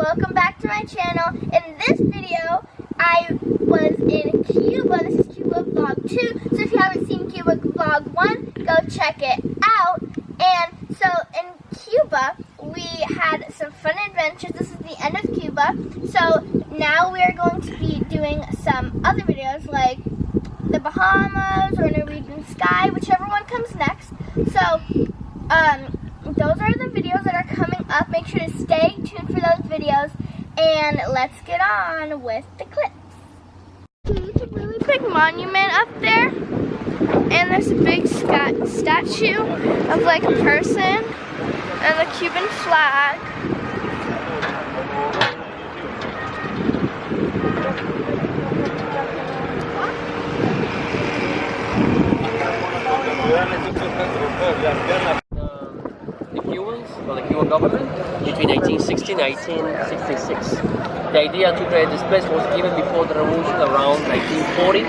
welcome back to my channel. In this video, I was in Cuba. This is Cuba Vlog 2. So if you haven't seen Cuba Vlog 1, go check it out. And so in Cuba, we had some fun adventures. This is the end of Cuba. So now we are going to be doing some other videos like the Bahamas or Norwegian Sky, whichever one comes next. So those are the videos that are coming up. Make sure to stay tuned for those videos, and let's get on with the clips. There's a really big monument up there, and there's a big statue of like a person and the Cuban flag. The Cuban government between 1860 and 1866. The idea to create this place was given before the revolution around 1940.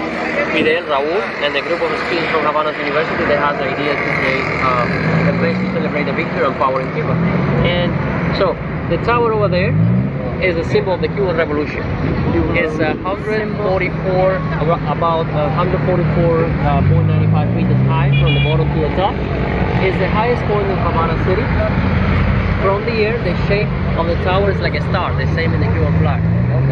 Fidel, Raúl, and a group of students from Havana University, they had the idea to create a place to celebrate the victory and power in Cuba. And so the tower over there is a symbol of the Cuban Revolution. It's 144, about 144.95 meters high from the bottom to the top. It's the highest point in Havana City. From the air, the shape of the tower is like a star, the same in the Cuban flag.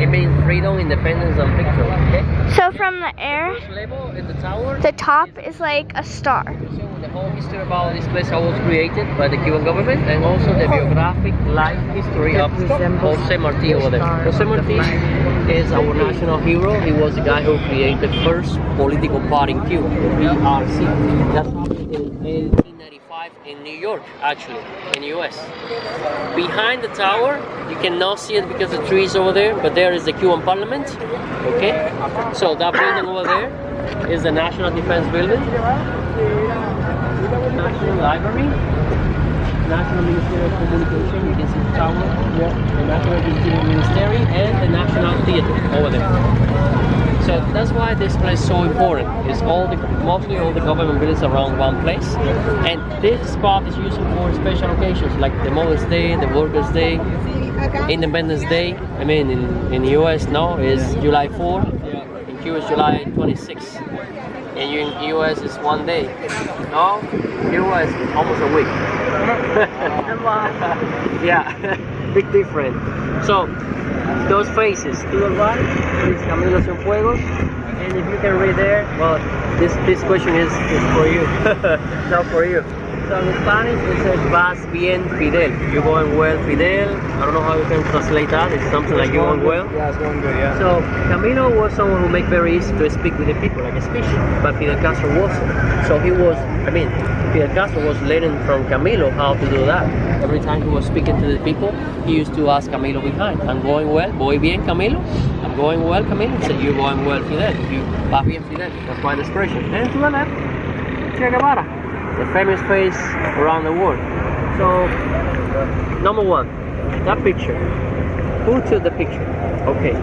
It means freedom, independence, and victory. Okay? So from the air, the first level in the tower, the top is like a star. The whole history about this place, how it was created by the Cuban government, and also the biographic life history of Jose Marti over there. Jose Marti is our national hero. He was the guy who created the first political party in Cuba, the PRC. That happened in 1895 in New York, actually, in the US. Behind the tower, you cannot see it because the tree is over there, but there is the Cuban Parliament. Okay, so that building over there is the National Defense Building, National Library, National Ministry of Communication, you can see the tower, the National Ministry, and the National Theater over there. So that's why this place is so important. It's mostly all the government buildings around one place, and this spot is used for special occasions like the Mother's Day, the Workers' Day, Independence Day. I mean, in the US now is July 4, in Cuba is July 26, and in the US is one day. No, Cuba is almost a week. Yeah, big difference. So those faces to the right is Camilo Cienfuegos, and if you can read there, well, this question is for you, not for you. So in Spanish it says "Vas bien, Fidel." You're going well, Fidel. I don't know how you can translate that. It's something like you're going well. Yeah, it's going good, yeah. So Camilo was someone who made very easy to speak with the people, like a speech, but Fidel Castro wasn't. So Fidel Castro was learning from Camilo how to do that. Every time he was speaking to the people, he used to ask Camilo behind, "I'm going well, voy bien, Camilo? I'm going well, Camilo?" He said, "You're going well, Fidel. You vas bien, Fidel." That's why the expression. And to the left, Che Guevara, the famous face around the world. So, number one, that picture. Who took the picture? Okay,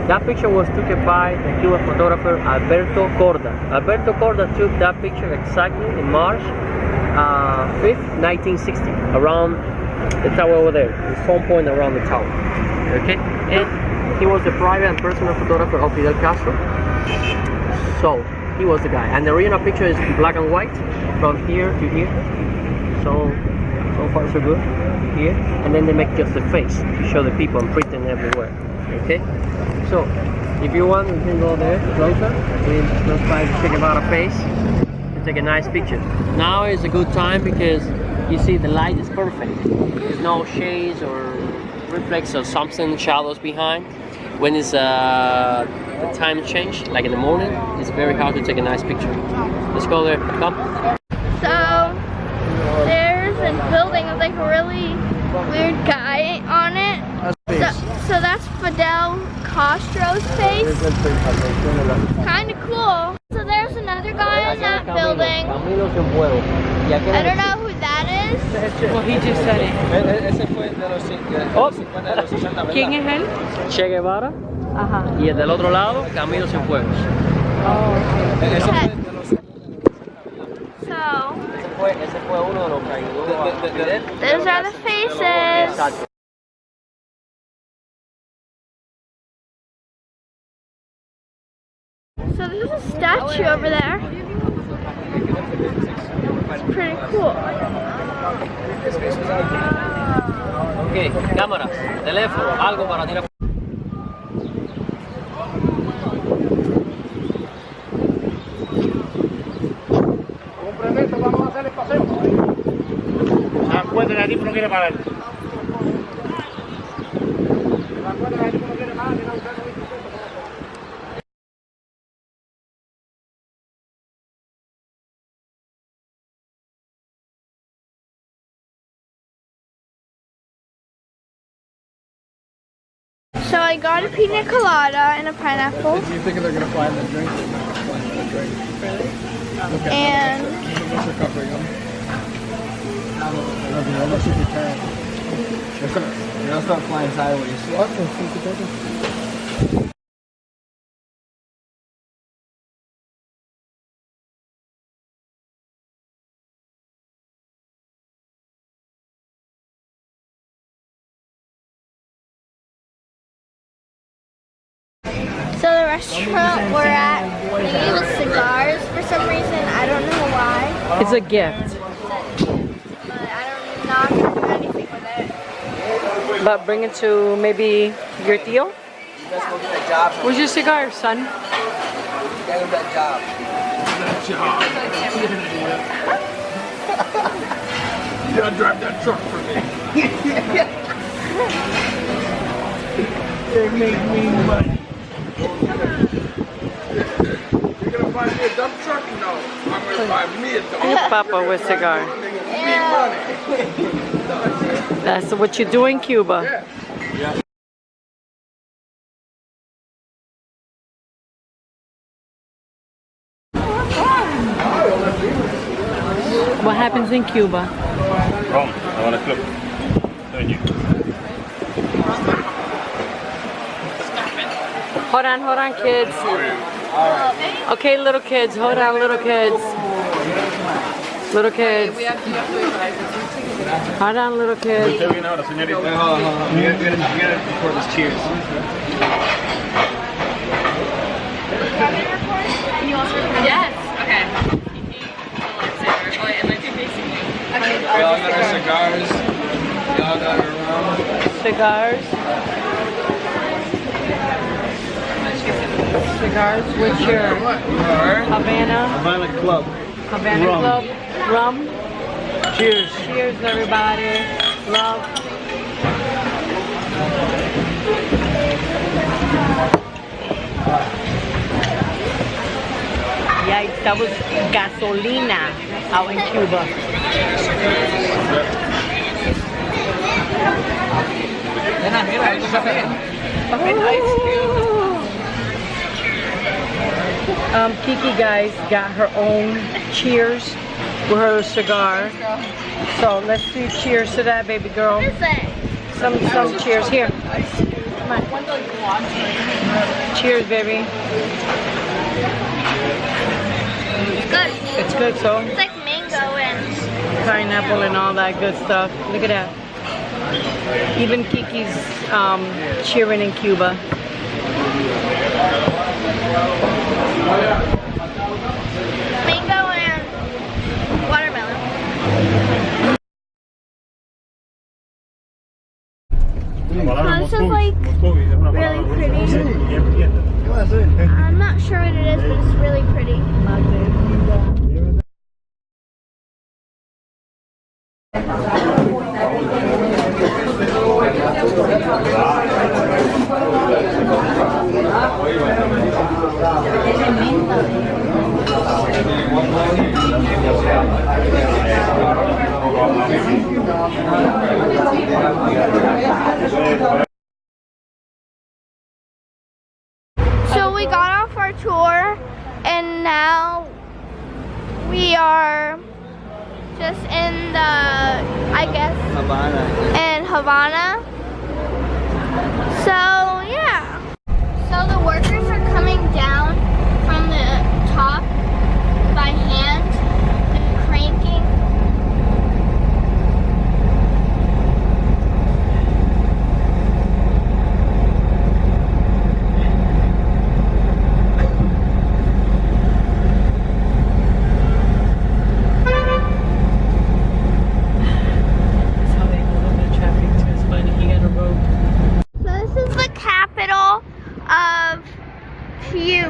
that picture was taken by the Cuban photographer Alberto Corda. Alberto Corda took that picture exactly in March 5th, 1960, around the tower over there. There's some point around the tower. Okay, and he was the private and personal photographer of Fidel Castro. So he was the guy, and the original picture is black and white from here to here. So far so good here, and then they make just the face to show the people and print them everywhere. Okay, so if you want, we can go there closer and let's try to check about a face and take a nice picture. Now is a good time because you see the light is perfect. There's no shades or reflex or something, shadows behind. When it's the time change, like in the morning, it's very hard to take a nice picture. Let's go there. Come. So there's a building with like a really weird guy on it. So that's Fidel Castro's face. Kind of cool. So there's another guy in that building. I don't know who that is. Well, he just said it. Ese fue de los 50 de los 60. ¿Quién es él? Che Guevara. Ajá. Y el del otro lado, Camilo Cienfuegos. Oh. Ese fue de los 60. So Ese fue uno de los que ayudó a Fidel. those are the faces. Exacto. So there's a statue over there. It's pretty cool. Ok, cámaras, teléfono, algo para tirar. Complemento, vamos a hacer el paseo. Acuérdense, el tipo no quiere parar. Acuérdense, el tipo no quiere parar. So I got a pina colada and a pineapple. Do you think they're gonna find the drink? Really? Okay. And Unless they're covering them. Unless you can turn. They're gonna start flying sideways. What? so the restaurant we're at, they gave us cigars for some reason. I don't know why. It's a gift. But I'm not going to do anything with it. But bring it to maybe your tío? You guys go get that job. Where's your cigar, son? You gotta get that job. You gotta drive that truck for me. They make me money. You're gonna buy me a dump truck? No. I'm gonna buy me a dump truck. Papa with cigar. Yeah. That's what you do in Cuba. What happens in Cuba? Wrong. I want a clip. Thank you. Hold on, kids. Okay, little kids, hold on, little kids. Little kids. Hold on, little kids. Hold on. You gotta record this. Cheers. Yes. Okay. We all got our cigars. We all got our rum. Cigars. Cigars with your Havana Club. Club rum. Cheers. Cheers, everybody. Love. Yeah, that was gasolina out in Cuba. Kiki, guys, got her own cheers with her cigar. So let's do cheers to that, baby girl. What is it? Some cheers here. Come on. Cheers, baby. It's good. It's good, so It's like mango and pineapple and all that good stuff. Look at that. Even Kiki's cheering in Cuba. mango and watermelon. So this is like really pretty. I'm not sure what it is, but it's really pretty. So we got off our tour and now we are just in the, I guess, in Havana. So yeah. So the workers are coming down from the top by hand and cranking.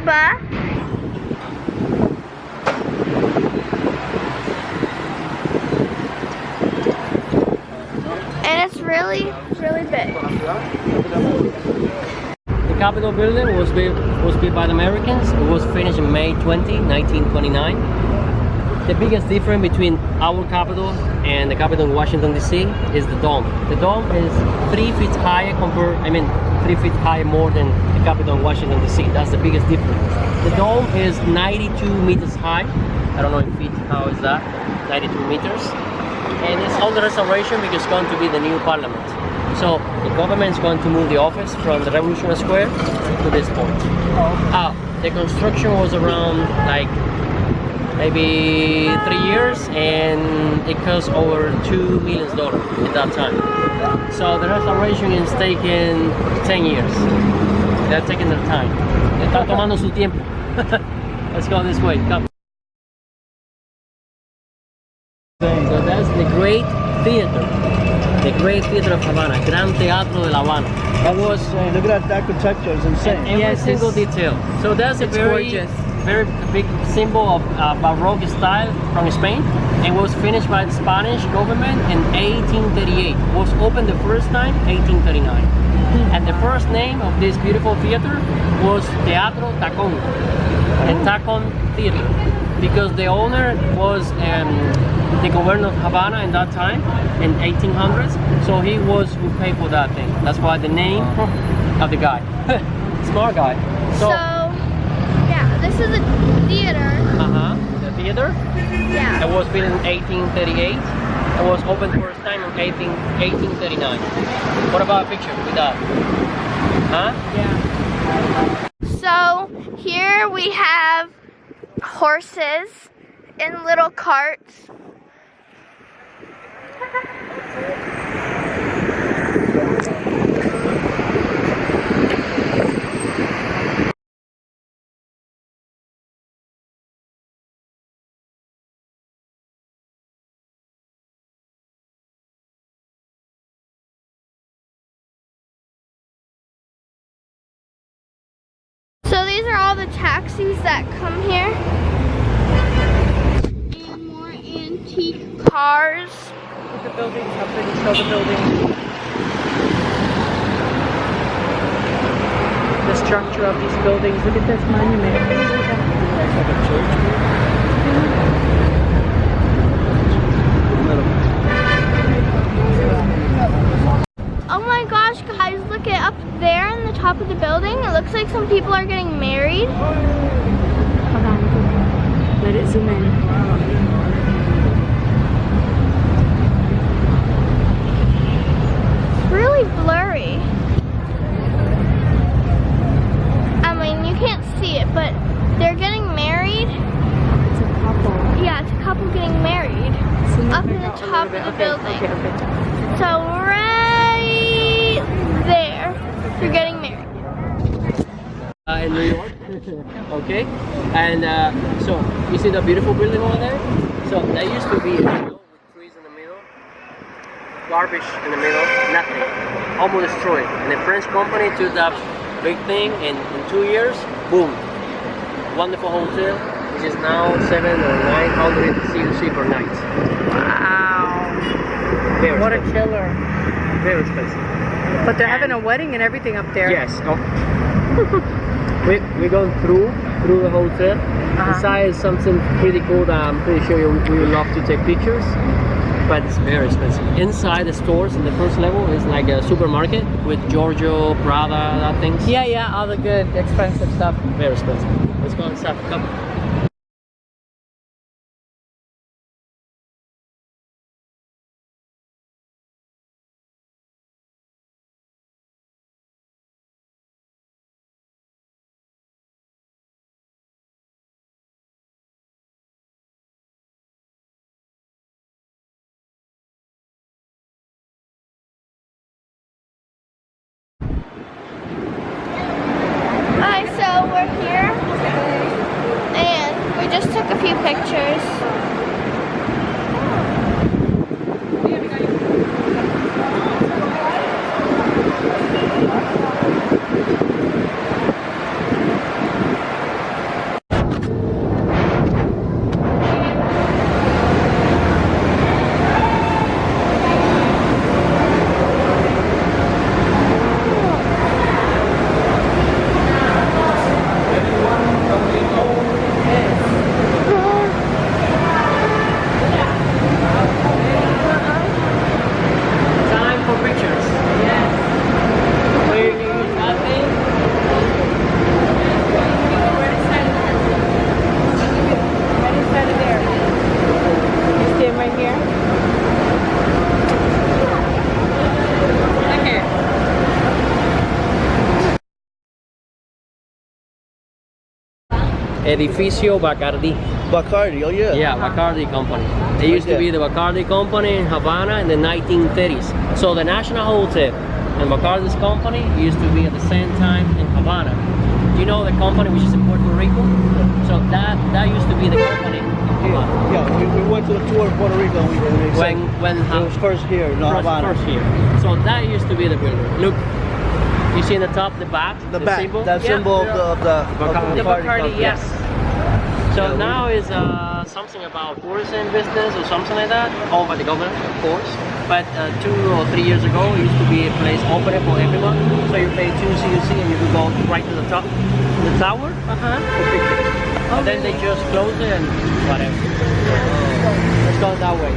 Cuba. And it's really, really big. The Capitol building was built by the Americans. It was finished in May 20, 1929. The biggest difference between our Capitol and the Capitol in Washington DC is the dome. The dome is 3 feet higher 3 feet higher more than the Capitol in Washington DC. That's the biggest difference. The dome is 92 meters high. I don't know in feet, how is that? 92 meters. And it's under restoration because it's going to be the new parliament. So the government is going to move the office from the Revolution Square to this point. The construction was around like maybe 3 years, and it cost over $2 million at that time. So the restoration is taking 10 years. They're taking their time. Están tomando su tiempo. Let's go this way. Come. So that's the Great Theater. The Great Theater of Havana, Gran Teatro de La Habana. That was, look at that architecture, it's insane. Every Yes, single it's- detail. So that's a very, gorgeous. very big symbol of Baroque style from Spain, and was finished by the Spanish government in 1838. Was opened the first time 1839, and the first name of this beautiful theater was Teatro Tacón, and Tacón Theater, because the owner was the governor of Havana in that time, in 1800s. So he was who paid for that thing. That's why the name of the guy. Smart guy. So, yeah, this is a theater. The theater. Yeah. It was built in 1838. It was opened first time in 1839. What about a picture with that? Huh? Yeah. So here we have horses in little carts. So these are all the taxis that come here. And more antique cars. Look at the buildings, how pretty, show the buildings. The structure of these buildings. Look at this monument. Oh my gosh, guys, look at up there in the top of the building. It looks like some people are getting married. Hold on. Let it zoom in. Really blurry. I mean, you can't see it, but they're getting married. It's a couple. Yeah, it's a couple getting married Zoom up back in the out a top of little the bit. building. Okay. So right there, they're getting married. In New York. Okay. And so you see the beautiful building over there? So that used to be a field with trees in the middle, garbage in the middle, nothing. Almost destroyed. And the French company took that big thing, and in 2 years, boom. Wonderful hotel, which is now 700 or 900 CUC per night. Wow. Very What a expensive. killer. Very expensive. But they're having a wedding and everything up there. Yes. We're going through the hotel. Inside is something pretty cool that I'm pretty sure you will love to take pictures. But it's very expensive. Inside the stores in the first level is like a supermarket with Giorgio, Prada, that things. Yeah, all the good, expensive stuff. Very expensive. Let's go inside. Come. Alright, so we're here Edificio Bacardi. Bacardi, oh yeah. Yeah, Bacardi company. It used to be the Bacardi company in Havana in the 1930s. So the National Hotel and Bacardi's company used to be at the same time in Havana. You know the company which is in Puerto Rico? So that used to be the company in Havana. Yeah, we went to a tour of Puerto Rico and When it was first here, no Havana. first here. So that used to be the building. Look, you see in the top the bat, The bat, symbol? that symbol of the Bacardi. Bacardi, company. yes. So now is something about tourism business or something like that, owned by the government, of course. But 2 or 3 years ago, it used to be a place open for everyone. So you pay 2 CUC and you could go right to the top, the tower, for pictures. And then they just close it and whatever. Let's go that way.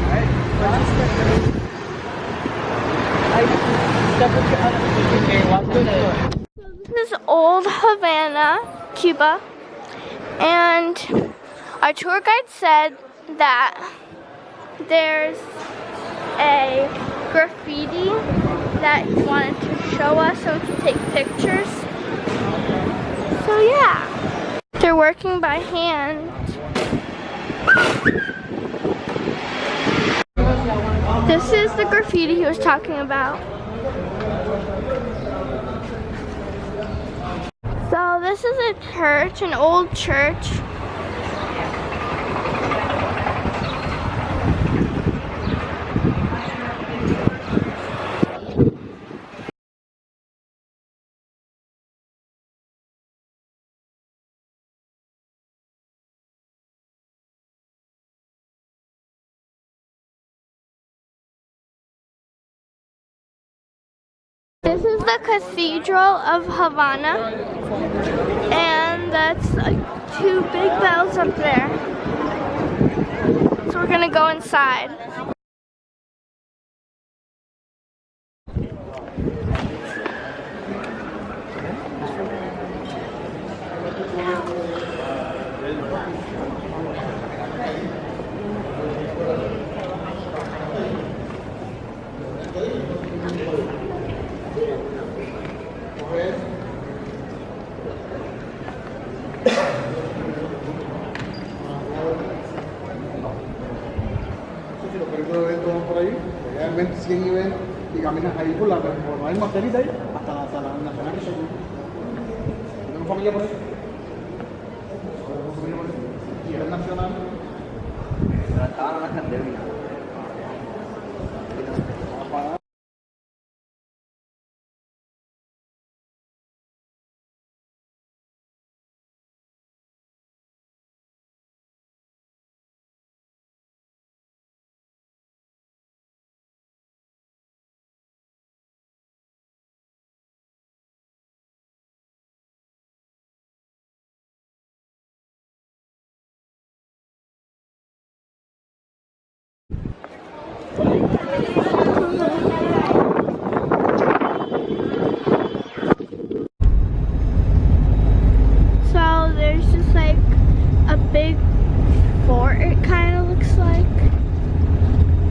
This is old Havana, Cuba, and our tour guide said that there's a graffiti that he wanted to show us so we can take pictures. So yeah, they're working by hand. This is the graffiti he was talking about. So this is a church, an old church. This is the Cathedral of Havana, and that's like 2 big bells up there. So we're gonna go inside. Por ahí, realmente 100 y ven y caminas ahí por la misma salida ahí hasta la nacional que se ¿Tengo familia por ahí? ¿Tengo familia por ahí? Y el nacional. Estaban a la candela. So there's just like a big fort, it kind of looks like.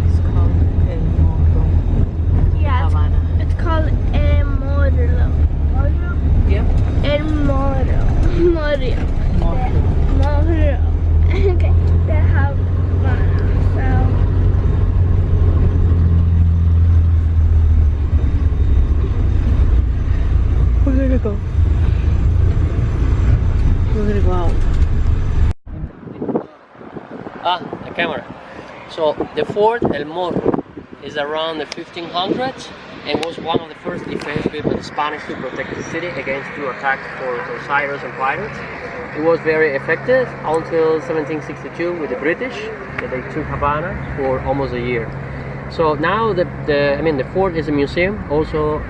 It's called El Morro. Yeah, Havana. it's called El Morro. Yep. El Morro. Morro. Morro. Morro. Okay, the Havana. So. We're gonna go. We're gonna go out. The camera. So the fort El Morro is around the 1500s and was one of the first defense built by the Spanish to protect the city against 2 attacks for outsiders and pirates. It was very effective until 1762 with the British, that they took Havana for almost a year. So now the fort is a museum. Also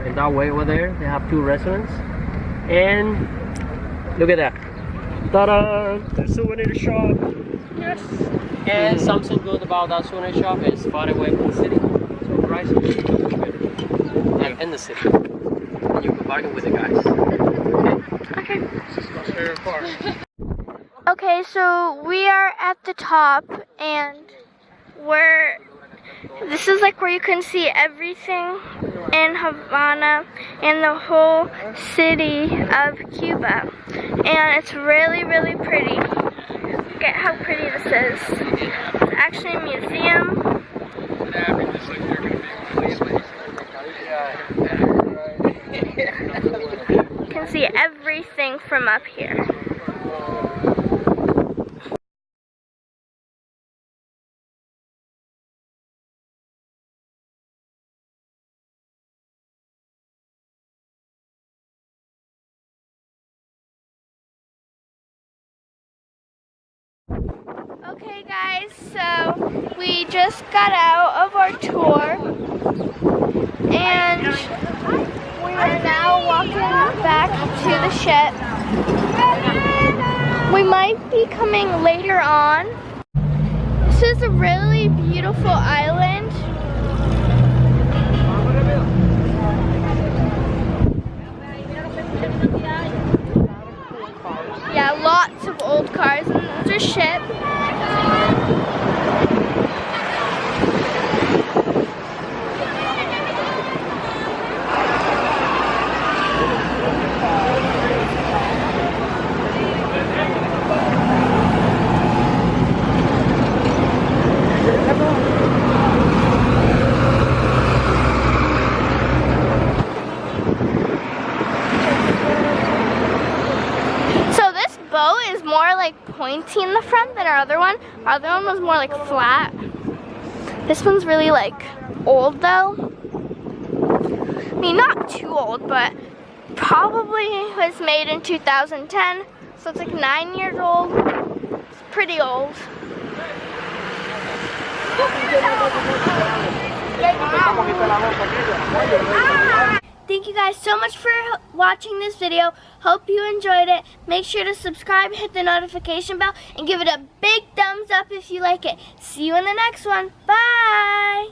in that way over there, they have 2 restaurants. And look at that. Ta-da! The souvenir shop. Yes. And something good about that souvenir shop is far away from the city, so prices and in the city. And you can bargain with the guys. Okay. Okay, so we are at the top, and this is like where you can see everything in Havana and the whole city of Cuba. And it's really, really pretty. Look at how pretty this is. It's actually a museum. You can see everything from up here. Okay guys, so we just got out of our tour and we are now walking back to the ship. We might be coming later on. This is a really beautiful island. Yeah, lots of old cars, and there's a ship. Boat is more like pointy in the front than our other one. Our other one was more like flat. This one's really like old though. I mean, not too old, but probably was made in 2010. So it's like 9 years old. It's pretty old. Thank you guys so much for watching this video. Hope you enjoyed it. Make sure to subscribe, hit the notification bell, and give it a big thumbs up if you like it. See you in the next one. Bye!